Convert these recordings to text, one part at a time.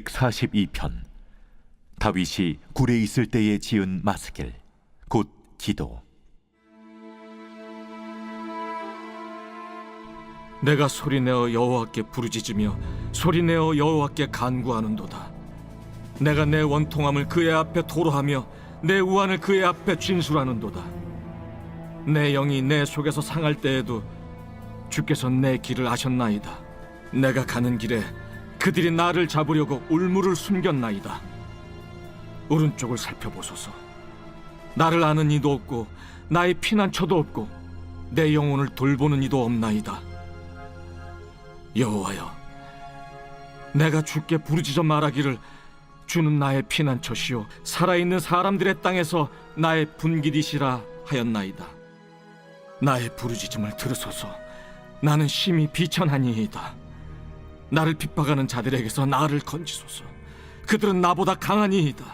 142편. 다윗이 굴에 있을 때에 지은 마스길, 곧 기도. 내가 소리내어 여호와께 부르짖으며 소리내어 여호와께 간구하는도다. 내가 내 원통함을 그의 앞에 토로하며 내 우환을 그의 앞에 진술하는도다. 내 영이 내 속에서 상할 때에도 주께서 내 길을 아셨나이다. 내가 가는 길에 그들이 나를 잡으려고 울무를 숨겼나이다. 오른쪽을 살펴보소서. 나를 아는 이도 없고 나의 피난처도 없고 내 영혼을 돌보는 이도 없나이다. 여호와여, 내가 주께 부르짖어 말하기를 주는 나의 피난처시요 살아있는 사람들의 땅에서 나의 분깃이시라 하였나이다. 나의 부르짖음을 들으소서. 나는 심히 비천하니이다. 나를 핍박하는 자들에게서 나를 건지소서. 그들은 나보다 강하니이다.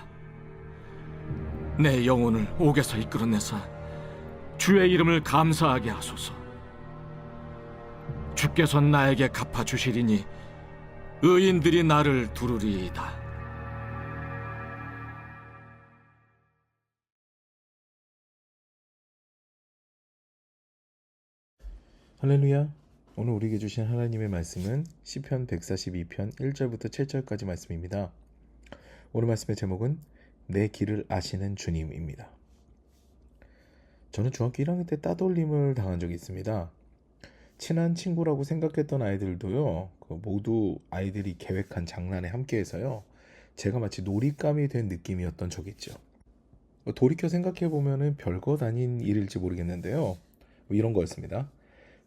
내 영혼을 옥에서 이끌어내사 주의 이름을 감사하게 하소서. 주께서 나에게 갚아주시리니 의인들이 나를 두르리이다. 할렐루야. 오늘 우리에게 주신 하나님의 말씀은 시편 142편 1절부터 7절까지 말씀입니다. 오늘 말씀의 제목은 내 길을 아시는 주님입니다. 저는 중학교 1학년 때 따돌림을 당한 적이 있습니다. 친한 친구라고 생각했던 아이들도요, 모두 아이들이 계획한 장난에 함께해서요, 제가 마치 놀잇감이 된 느낌이었던 적이 있죠. 돌이켜 생각해보면 별것 아닌 일일지 모르겠는데요, 이런 거였습니다.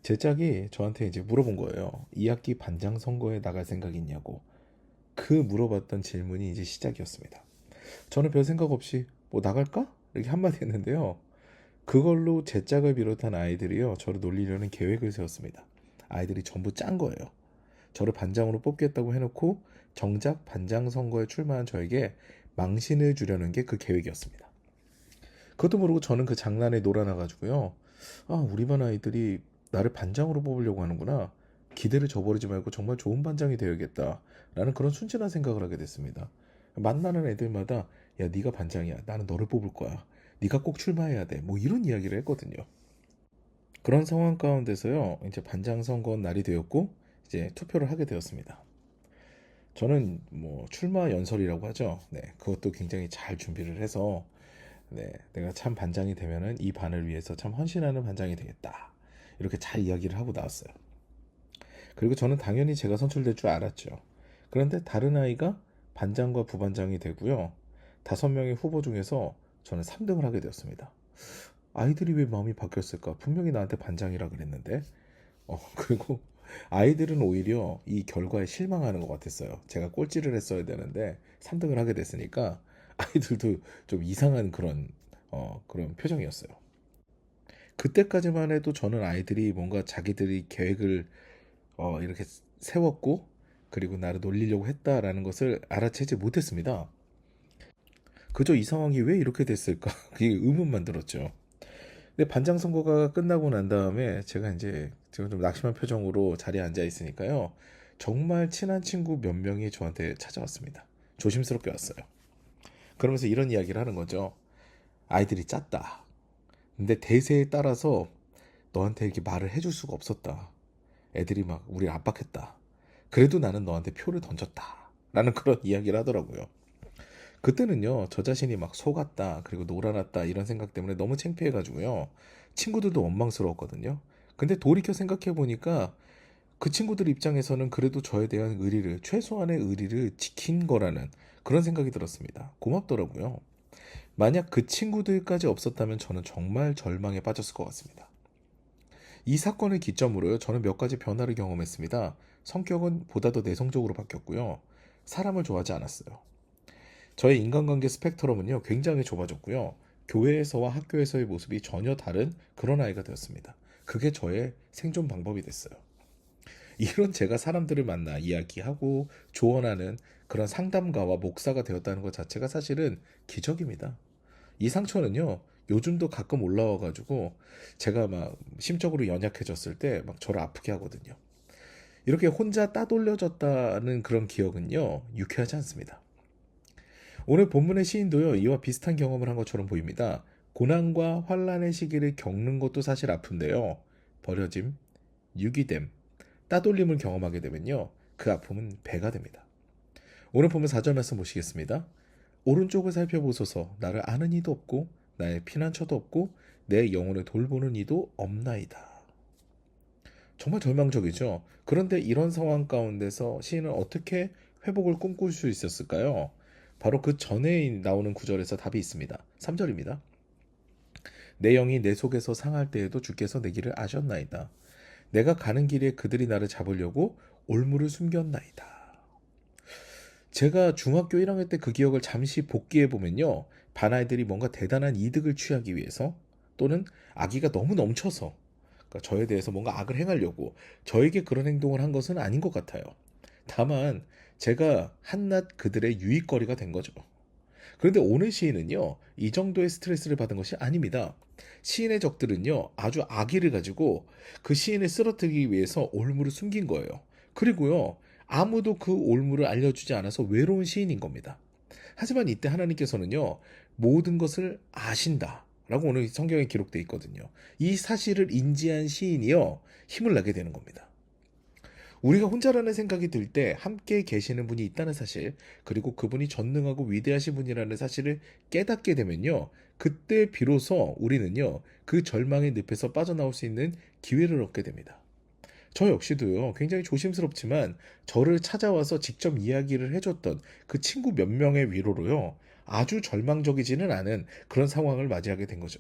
제 짝이 저한테 이제 물어본 거예요. 2학기 반장 선거에 나갈 생각이 있냐고. 그 물어봤던 질문이 이제 시작이었습니다. 저는 별 생각 없이 뭐 나갈까? 이렇게 한마디 했는데요. 그걸로 제 짝을 비롯한 아이들이요, 저를 놀리려는 계획을 세웠습니다. 아이들이 전부 짠 거예요. 저를 반장으로 뽑겠다고 해놓고 정작 반장 선거에 출마한 저에게 망신을 주려는 게 그 계획이었습니다. 그것도 모르고 저는 그 장난에 놀아나가지고요, 우리 반 아이들이 나를 반장으로 뽑으려고 하는구나. 기대를 저버리지 말고 정말 좋은 반장이 되어야겠다 라는 그런 순진한 생각을 하게 됐습니다. 만나는 애들마다 야, 네가 반장이야. 나는 너를 뽑을 거야. 네가 꼭 출마해야 돼. 뭐 이런 이야기를 했거든요. 그런 상황 가운데서요, 이제 반장 선거 날이 되었고 이제 투표를 하게 되었습니다. 저는 뭐 출마 연설이라고 하죠. 네, 그것도 굉장히 잘 준비를 해서 내가 참 반장이 되면은 이 반을 위해서 참 헌신하는 반장이 되겠다. 이렇게 잘 이야기를 하고 나왔어요. 그리고 저는 당연히 제가 선출될 줄 알았죠. 그런데 다른 아이가 반장과 부반장이 되고요, 5명의 후보 중에서 저는 3등을 하게 되었습니다. 아이들이 왜 마음이 바뀌었을까? 분명히 나한테 반장이라 그랬는데. 그리고 아이들은 오히려 이 결과에 실망하는 것 같았어요. 제가 꼴찌를 했어야 되는데 3등을 하게 됐으니까 아이들도 좀 이상한 그런 표정이었어요. 그때까지만 해도 저는 아이들이 뭔가 자기들이 계획을 이렇게 세웠고 그리고 나를 놀리려고 했다라는 것을 알아채지 못했습니다. 그저 이 상황이 왜 이렇게 됐을까? 그게 의문만 들었죠. 근데 반장 선거가 끝나고 난 다음에 제가 이제 지금 좀 낙심한 표정으로 자리에 앉아 있으니까요, 정말 친한 친구 몇 명이 저한테 찾아왔습니다. 조심스럽게 왔어요. 그러면서 이런 이야기를 하는 거죠. 아이들이 짰다. 근데 대세에 따라서 너한테 이렇게 말을 해줄 수가 없었다. 애들이 막 우리를 압박했다. 그래도 나는 너한테 표를 던졌다. 라는 그런 이야기를 하더라고요. 그때는요, 저 자신이 막 속았다, 그리고 놀아났다 이런 생각 때문에 너무 창피해가지고요, 친구들도 원망스러웠거든요. 근데 돌이켜 생각해보니까 그 친구들 입장에서는 그래도 저에 대한 의리를, 최소한의 의리를 지킨 거라는 그런 생각이 들었습니다. 고맙더라고요. 만약 그 친구들까지 없었다면 저는 정말 절망에 빠졌을 것 같습니다. 이 사건을 기점으로 저는 몇 가지 변화를 경험했습니다. 성격은 보다 더 내성적으로 바뀌었고요, 사람을 좋아하지 않았어요. 저의 인간관계 스펙트럼은요, 굉장히 좁아졌고요, 교회에서와 학교에서의 모습이 전혀 다른 그런 아이가 되었습니다. 그게 저의 생존 방법이 됐어요. 이런 제가 사람들을 만나 이야기하고 조언하는 그런 상담가와 목사가 되었다는 것 자체가 사실은 기적입니다. 이 상처는요, 요즘도 가끔 올라와가지고 제가 막 심적으로 연약해졌을 때 막 저를 아프게 하거든요. 이렇게 혼자 따돌려졌다는 그런 기억은요, 유쾌하지 않습니다. 오늘 본문의 시인도요, 이와 비슷한 경험을 한 것처럼 보입니다. 고난과 환란의 시기를 겪는 것도 사실 아픈데요. 버려짐, 유기됨, 따돌림을 경험하게 되면요, 그 아픔은 배가 됩니다. 오늘 보면 4절 말씀 보시겠습니다. 오른쪽을 살펴보소서. 나를 아는 이도 없고 나의 피난처도 없고 내 영혼을 돌보는 이도 없나이다. 정말 절망적이죠. 그런데 이런 상황 가운데서 시인은 어떻게 회복을 꿈꿀 수 있었을까요? 바로 그 전에 나오는 구절에서 답이 있습니다. 3절입니다. 내 영이 내 속에서 상할 때에도 주께서 내 길을 아셨나이다. 내가 가는 길에 그들이 나를 잡으려고 올무를 숨겼나이다. 제가 중학교 1학년 때 그 기억을 잠시 복기해 보면요, 반 아이들이 뭔가 대단한 이득을 취하기 위해서 또는 악의가 너무 넘쳐서, 그러니까 저에 대해서 뭔가 악을 행하려고 저에게 그런 행동을 한 것은 아닌 것 같아요. 다만 제가 한낱 그들의 유익거리가 된 거죠. 그런데 오늘 시인은요, 이 정도의 스트레스를 받은 것이 아닙니다. 시인의 적들은요, 아주 악의를 가지고 그 시인을 쓰러뜨리기 위해서 올무를 숨긴 거예요. 그리고요, 아무도 그 올무를 알려주지 않아서 외로운 시인인 겁니다. 하지만 이때 하나님께서는요, 모든 것을 아신다 라고 오늘 성경에 기록되어 있거든요. 이 사실을 인지한 시인이요, 힘을 내게 되는 겁니다. 우리가 혼자라는 생각이 들 때 함께 계시는 분이 있다는 사실, 그리고 그분이 전능하고 위대하신 분이라는 사실을 깨닫게 되면요, 그때 비로소 우리는요, 그 절망의 늪에서 빠져나올 수 있는 기회를 얻게 됩니다. 저 역시도요, 굉장히 조심스럽지만 저를 찾아와서 직접 이야기를 해줬던 그 친구 몇 명의 위로로요, 아주 절망적이지는 않은 그런 상황을 맞이하게 된 거죠.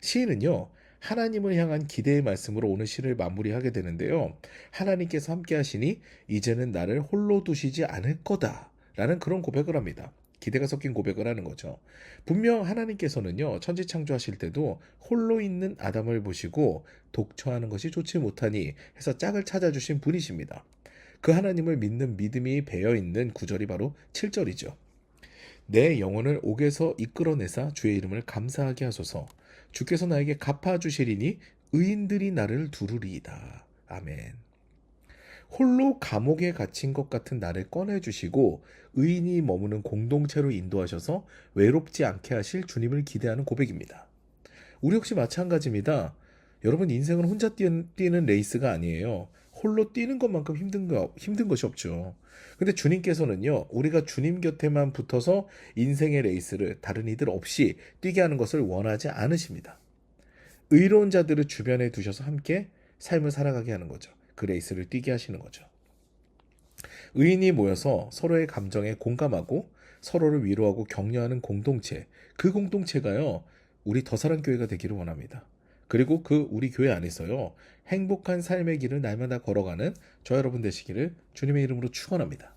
시인은요, 하나님을 향한 기대의 말씀으로 오늘 시를 마무리하게 되는데요, 하나님께서 함께 하시니 이제는 나를 홀로 두시지 않을 거다 라는 그런 고백을 합니다. 기대가 섞인 고백을 하는 거죠. 분명 하나님께서는요, 천지 창조하실 때도 홀로 있는 아담을 보시고 독처하는 것이 좋지 못하니 해서 짝을 찾아주신 분이십니다. 그 하나님을 믿는 믿음이 배어있는 구절이 바로 7절이죠. 내 영혼을 옥에서 이끌어내사 주의 이름을 감사하게 하소서. 주께서 나에게 갚아주시리니 의인들이 나를 두루리이다. 아멘. 홀로 감옥에 갇힌 것 같은 나를 꺼내주시고 의인이 머무는 공동체로 인도하셔서 외롭지 않게 하실 주님을 기대하는 고백입니다. 우리 역시 마찬가지입니다. 여러분, 인생은 혼자 뛰는 레이스가 아니에요. 홀로 뛰는 것만큼 힘든 것이 없죠. 근데 주님께서는요, 우리가 주님 곁에만 붙어서 인생의 레이스를 다른 이들 없이 뛰게 하는 것을 원하지 않으십니다. 의로운 자들을 주변에 두셔서 함께 삶을 살아가게 하는 거죠. 그 레이스를 뛰게 하시는 거죠. 의인이 모여서 서로의 감정에 공감하고 서로를 위로하고 격려하는 공동체, 그 공동체가요, 우리 더사랑교회가 되기를 원합니다. 그리고 그 우리 교회 안에서요, 행복한 삶의 길을 날마다 걸어가는 저 여러분 되시기를 주님의 이름으로 축원합니다.